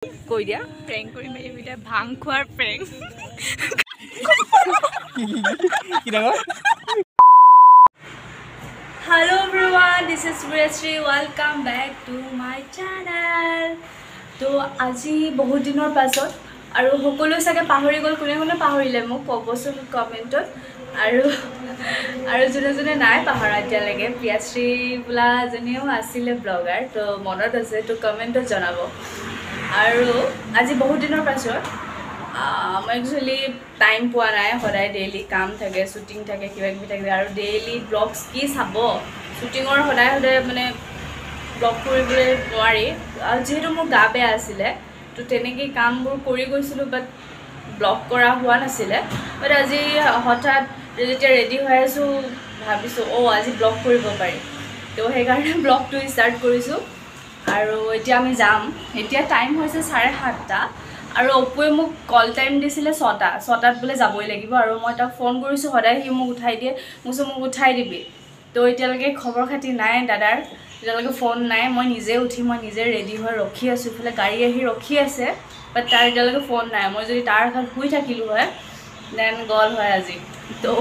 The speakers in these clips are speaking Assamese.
কৈ দিয়া প্ৰেংক কৰি মেলি বিটা ভাং খোৱাৰ প্ৰেংক কি ডাঙৰ Hello everyone, this is Shree. Welcome back to my channel. তো আজি বহুত দিনৰ পাছত আৰু সকলো সাকে পাহৰি গল কোনে কোনে পাহৰিলে মোক কবচোন কমেন্টত আৰু জনে নাই পাহৰা এতিয়া লাগে প্ৰিয়াশ্ৰী বুলা জনেও আছিলে ব্লগাৰ তো মনত আছে তো কমেন্টত জনাব আৰু আজি বহুত দিনৰ পাছত মই একচুয়ালি টাইম পোৱা নাই সদায় ডেইলি কাম থাকে শুটিং থাকে কিবা কিবি থাকে আৰু ডেইলি ব্লগছ কি চাব শুটিঙৰ সদায় মানে ব্লগ কৰিবলৈ নোৱাৰি আৰু যেহেতু মোৰ গা বেয়া আছিলে তো তেনেকৈ কামবোৰ কৰি গৈছিলোঁ বাট ব্লগ কৰা হোৱা নাছিলে বাট আজি হঠাৎ যেতিয়া ৰেডি হৈ আছোঁ ভাবিছোঁ আজি ব্লগ কৰিব পাৰি তো সেইকাৰণে ব্লগটো ষ্টাৰ্ট কৰিছোঁ আৰু এতিয়া আমি যাম এতিয়া টাইম হৈছে 7:30 আৰু অপুৱে মোক কল টাইম দিছিলে 6টাত বোলে যাবই লাগিব আৰু মই তাক ফোন কৰিছোঁ সদায় সি মোক উঠাই দিয়ে মোক উঠাই দিবি তো এতিয়ালৈকে খবৰ খাতি নাই দাদাৰ এতিয়ালৈকে ফোন নাই মই নিজে উঠি মই নিজে ৰেডি হৈ ৰখি আছোঁ ইফালে গাড়ী আহি ৰখি আছে বাট তাৰ এতিয়ালৈকে ফোন নাই মই যদি তাৰ কাষত শুই থাকিলোঁ হয় দেন গল হয় আজি তো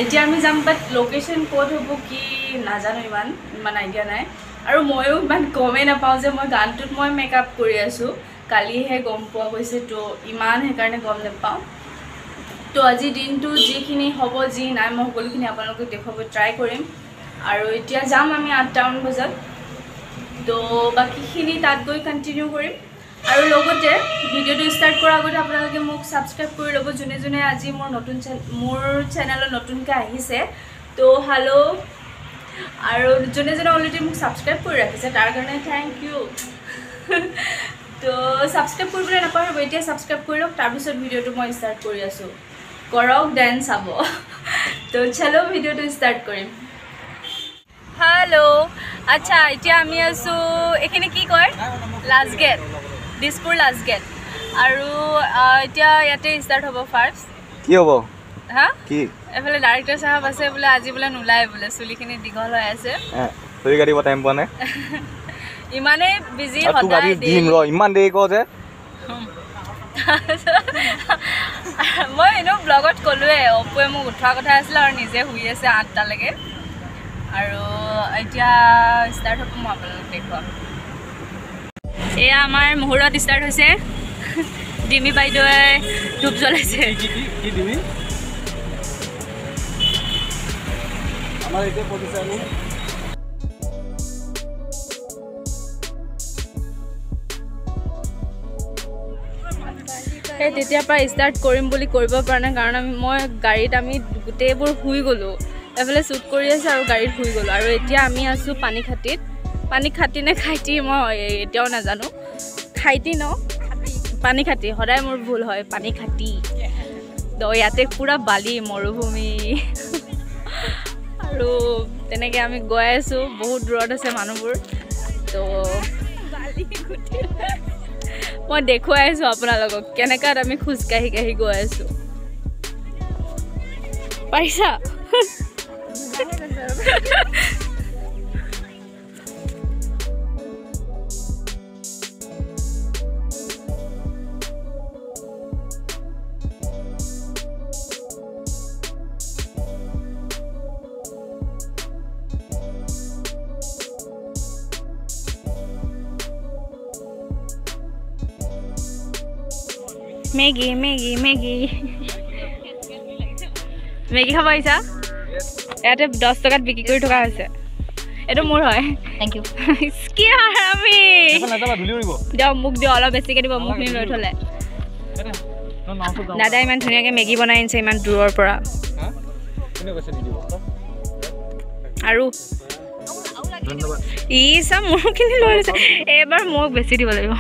এতিয়া আমি যাম বাট লোকেশ্যন ক'ত হ'ব কি নাজানো ইমান আইডিয়া নাই আৰু ময়ো ইমান গমেই নাপাওঁ যে মই গানটোত মই মেকআপ কৰি আছোঁ কালিহে গম পোৱা গৈছে তো ইমান সেইকাৰণে গম নাপাওঁ তো আজি দিনটো যিখিনি হ'ব যি নাই মই সকলোখিনি আপোনালোকক দেখুৱাব ট্ৰাই কৰিম আৰু এতিয়া যাম আমি 8টামান বজাত তো বাকীখিনি তাত গৈ কণ্টিনিউ কৰিম আৰু লগতে ভিডিঅ'টো ষ্টাৰ্ট কৰাৰ আগতে আপোনালোকে মোক ছাবস্ক্ৰাইব কৰি ল'ব যোনে আজি মোৰ চেনেলত নতুনকৈ আহিছে তো হেল্ল' আৰু যোনে অলৰেডি মোক ছাবস্ক্ৰাইব কৰি ৰাখিছে তাৰ কাৰণে থেংক ইউ তো ছাবস্ক্ৰাইব কৰিবলৈ নাপাহৰিব এতিয়া ছাবস্ক্ৰাইব কৰি লওক তাৰপিছত ভিডিঅ'টো মই ষ্টাৰ্ট কৰি আছোঁ কৰক দেন চাব তো চলো ভিডিঅ'টো ষ্টাৰ্ট কৰিম হেল্ল' আচ্ছা এতিয়া আমি আছোঁ এইখিনি কি কয় last gate Dispur last gate আৰু এতিয়া ইয়াতে ষ্টাৰ্ট হ'ব ফাৰ্ষ্ট কি হ'ব হা কি এফালে ডাইৰেক্টৰ সাহেব আছে বোলে আজি বোলে নোলায় বোলে চুলিখিনি দীঘল হৈ আছে চুলি কাটিব টাইম পোৱা নাই ইমানে বিজি সদায় ইমান দেৰি কওঁ যে মই এনেও ব্লগত ক'লোৱে অপুৱে মোক উঠোৱা কথা আছিলে আৰু নিজে শুই আছে 8টালৈকে আৰু এতিয়া ষ্টাৰ্ট হ'ব মই আপোনালোকক দেখুৱাম এয়া আমাৰ মুহূৰ্ত ষ্টাৰ্ট হৈছে ডিমি বাইদেৱে ধূপ জ্বলাইছে তেতিয়াৰ পৰা ষ্টাৰ্ট কৰিম বুলি কৰিব পৰা নাই কাৰণ মই গাড়ীত আমি গোটেইবোৰ শুই গ'লোঁ এফালে শ্বুট কৰি আছে আৰু গাড়ীত শুই গ'লোঁ আৰু এতিয়া আমি আছোঁ পানীখাতি নে খাইটি মই এতিয়াও নাজানো খাইটি ন পানীখাতি সদায় মোৰ ভুল হয় পানীখাতি তো ইয়াতে পূৰা বালি মৰুভূমি আৰু তেনেকৈ আমি গৈ আছোঁ বহুত দূৰত আছে মানুহবোৰ তো মই দেখুৱাই আছোঁ আপোনালোকক কেনেকুৱাত আমি খোজকাঢ়ি গৈ আছোঁ পাৰিছা মেগী খাব আহিছা ইয়াতে 10 টকাত বিক্ৰী কৰি থকা হৈছে এইটো মোৰ হয় থেংক ইউ কি আমি দিয়ক মোক দিয়ক অলপ বেছিকৈ দিব মুখখিনি লৈ থ'লে দাদা ইমান ধুনীয়াকৈ মেগী বনাই আনিছে ইমান দূৰৰ পৰা আৰু ই চাম মোৰখিনি লৈ লৈছে এইবাৰ মোক বেছি দিব লাগিব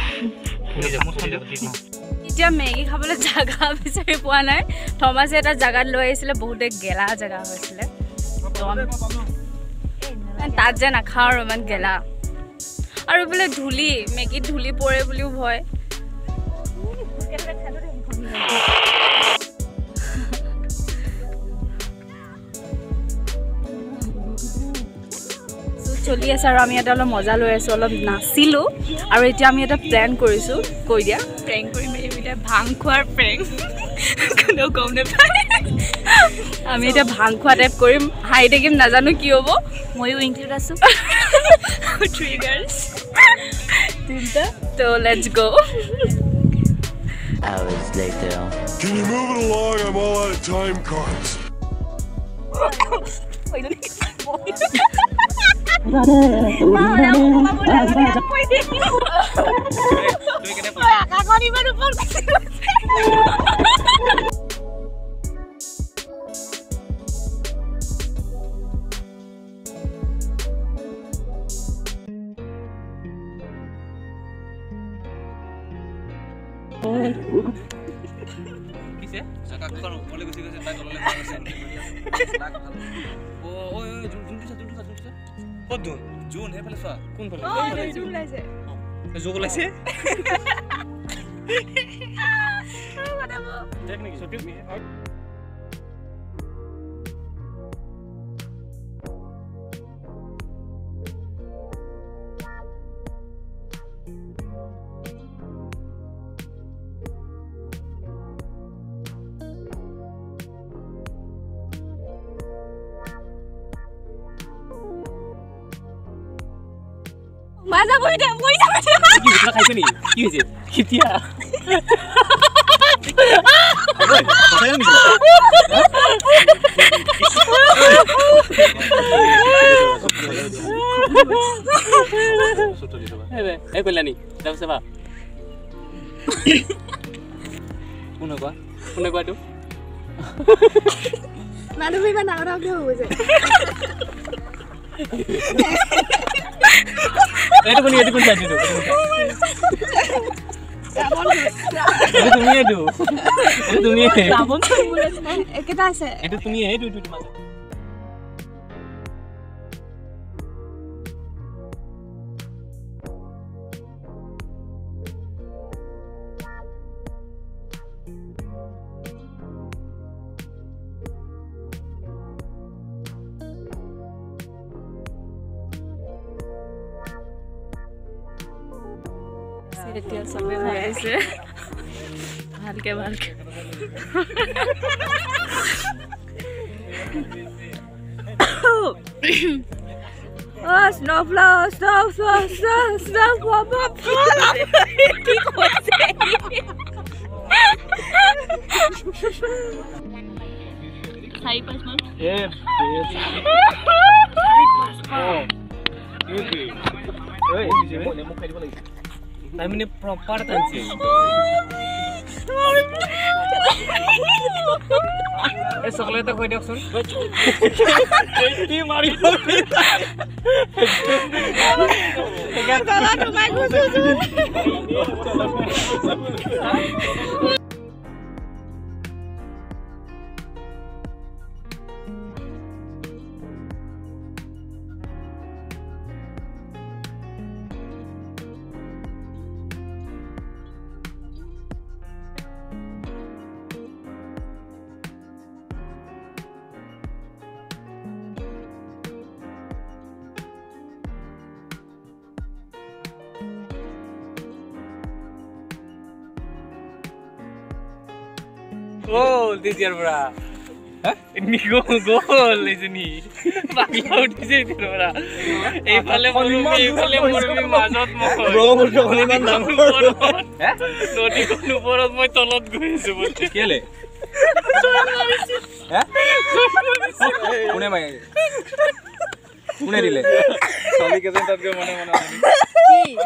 এতিয়া মেগী খাবলৈ জাগা বিচাৰি পোৱা নাই থমাছে এটা জাগাত লৈ আহিছিলে বহুতে গেলা জাগা হৈছিলে তাত যে নাখাওঁ আৰু ইমান গেলা আৰু বোলে ধূলি মেগীত ধূলি পৰে বুলিও ভয় চলি আছে আৰু আমি এটা অলপ মজা লৈ আছোঁ অলপ নাচিলোঁ আৰু এতিয়া আমি এটা প্লেন কৰিছোঁ কৈ দিয়া প্ৰেংক কৰিম এতিয়া ভাং খোৱাৰ প্ৰেংক কোনেও গম নাপায় আমি এতিয়া ভাং খোৱা টাইপ কৰিম হাই থাকিম নাজানো কি হ'ব ময়ো ইনক্লুড আছোঁ ট্ৰিগাৰ্ছ তিনিটা তো লেটছ গ' Hours later. Can you move it along? I'm all out of time cards. কিছে জাকাখন ওপৰলৈ গুচি গৈছে তাই তললৈ গৈছে তাক ভাল ও ও জুনটো ক'ত জুন হেফালে চোৱা কোন ফালে জুন ওলাইছে জুন ওলাইছে টেকনিক সত্যি মাজা বহি দে কি খাইছে নি কি হৈছে কিতিয়া এই কল্যাণী যাব চাবা কোনে কোৱাটো মানুহ ইমান ডাঙৰ ডাঙৰকৈ হৈ গৈছে এইটো কোন চাইছো তুমি একেটা আছে এইটো তুমি এইটো তোমাৰ এতিয়া চবে হৈ আছে ভালকে I mean, proper dancing. সকলে তো কৈ দিয়কচোন কি মাৰি Goal this year, bra. Huh? Ini goal ini. Bakal di sini, bra. Efale morumi mazot mo. Bro, bro, koni man dangor. Hah? Nodi konu porot moi tolot goisu bolte. Kele? Hah? Kune mai. Kune dile. Sali ke jen tatke mone ki?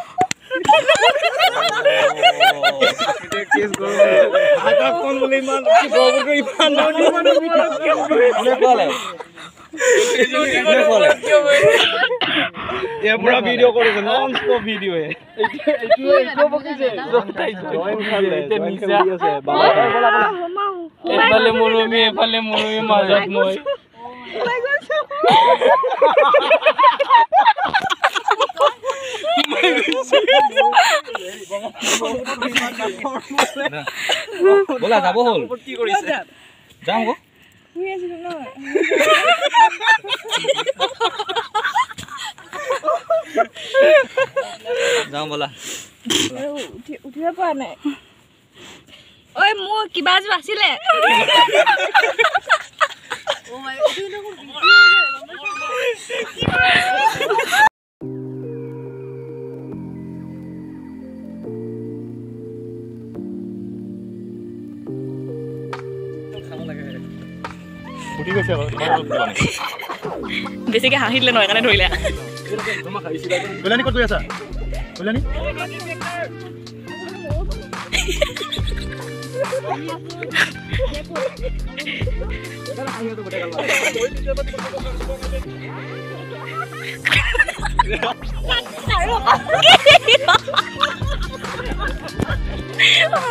Case go आका कोन बोले मान की गोबर को इमान नोडी मानो ने बोले ये पूरा वीडियो करे छ नॉन स्टॉप वीडियो है एटो बकी छे जॉइन कर ले ते नीचे আছে বাবা बोला এফালে মরমি মাজত নয় बोला যাব হল কি কৰিছে যাম গো শুই আছিলো ন যাওঁ বলা উঠিব পৰা নাই ঐ মোৰ কিবা এযোৰ আছিলে বেছিকে হাঁহি দিলে নহয় কাৰণে ধৰিলে কল্যাণী ক'ত গৈ আছা কল্যাণী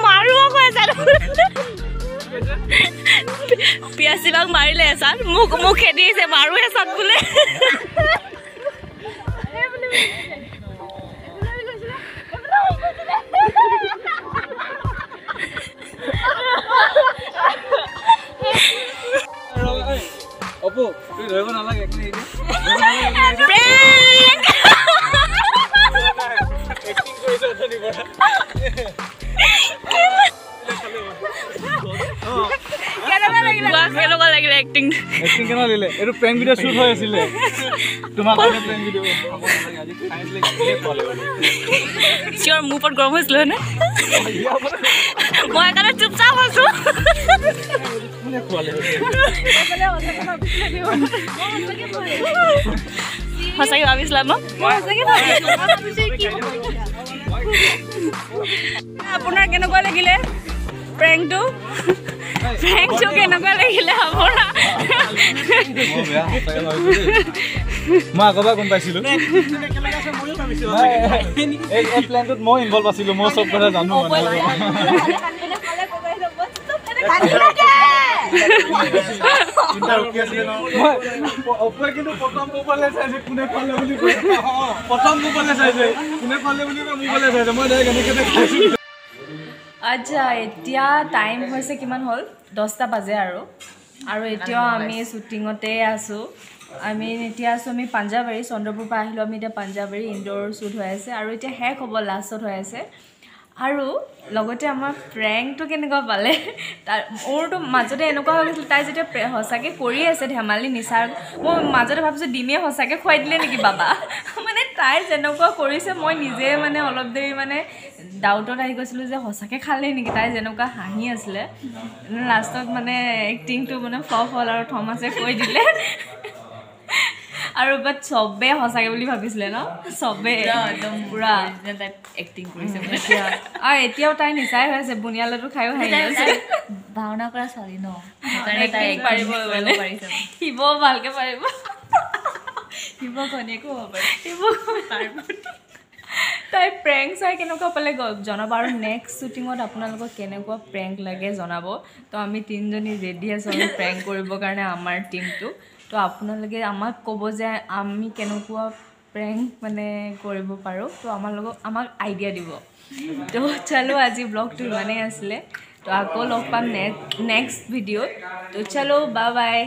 মাৰিব কৈ আছে পিয়াচিবাক মাৰিলে এচাত মোক খেদি আহিছে মাৰো এচাত বোলে অপু তুই ধৰিব নালাগে এক্টিং কৰিছ অথনি পৰা কেনেকুৱা লাগিলে এক্টিং কেনেকুৱা লাগিলে এইটো প্ৰেংক ভিডিঅ' শ্বুট হৈ আছিলে তোমাৰ কাৰণে প্ৰেংক ভিডিঅ' আজি খাইছিলে চিঞৰ মোৰ ওপৰত গৰম হৈছিলে হয়নে মই সেইকাৰণে চুপচাপ আছো সঁচাকে ভাবিছিলা ন আপোনাৰ কেনেকুৱা লাগিলে প্ৰেংকটো কেনেকুৱা লাগিলে আপোনাৰ মই আগৰবাৰ গম পাইছিলো এই প্লেনটোত মই ইনভলভ আছিলো মই চব কথা জানো কিন্তু প্ৰথম মোবাইলে চাইছে কোনে পালে বুলি কয় প্ৰথম মোবাইলে চাইছে কোনে পালে বুলি কয় মোবাইলে চাইছে মই ডাইৰেক্ট এনেকৈ দেখাইছো আচ্ছা এতিয়া টাইম হৈছে কিমান হ'ল 10টা বাজে আৰু এতিয়াও আমি শ্বুটিঙতে আছোঁ এতিয়া আছোঁ আমি পাঞ্জাবাৰী চন্দ্ৰপুৰ পৰা আহিলোঁ আমি এতিয়া পাঞ্জাবাৰী ইনডোৰ শ্বুট হৈ আছে আৰু এতিয়া শেষ হ'ব লাষ্টত হৈ আছে আৰু লগতে আমাৰ প্ৰেংকটো কেনেকুৱা পালে তাৰ মোৰতো মাজতে এনেকুৱা হৈ গৈছিল তাই যেতিয়া সঁচাকৈ কৰি আছে ধেমালি নিচাৰ মই মাজতে ভাবিছোঁ ডিমে সঁচাকৈ খুৱাই দিলে নেকি বাবা মানে তাই যেনেকুৱা কৰিছে মই নিজে মানে অলপ দেৰি মানে ডাউটত আহি গৈছিলোঁ যে সঁচাকৈ খালে নেকি তাই যেনেকুৱা হাঁহি আছিলে লাষ্টত মানে এক্টিংটো মানে ফ্লপ হ'ল আৰু থমাছে কৈ দিলে আৰু বাট চবে সঁচাকৈ বুলি ভাবিছিলে ন চবে একদম পুৰা এক্টিং কৰিছে আৰু এতিয়াও তাই নিচাই হৈ আছে বুনিয়া লাডু খায়ো হাঁহি আছে ভাওনা কৰা ছোৱালী ন পাৰিব মানে শিৱ ভালকৈ পাৰিব শিৱ ঘনীয়েকো হ'ব পাৰে তাই প্ৰেংক চাই কেনেকুৱা পালে জনাব আৰু নেক্সট শ্বুটিঙত আপোনালোকক কেনেকুৱা প্ৰেংক লাগে জনাব তো আমি তিনিজনী ৰেডি আছোঁ আমি প্ৰেংক কৰিবৰ কাৰণে আমাৰ টিমটো তো আপোনালোকে আমাক ক'ব যে আমি কেনেকুৱা প্ৰেংক মানে কৰিব পাৰোঁ তো আমাক আইডিয়া দিব তো চলো আজি ব্লগটো ইমানেই আছিলে তো আকৌ লগ পাম নেক্সট ভিডিঅ'ত তো চলো বাই বাই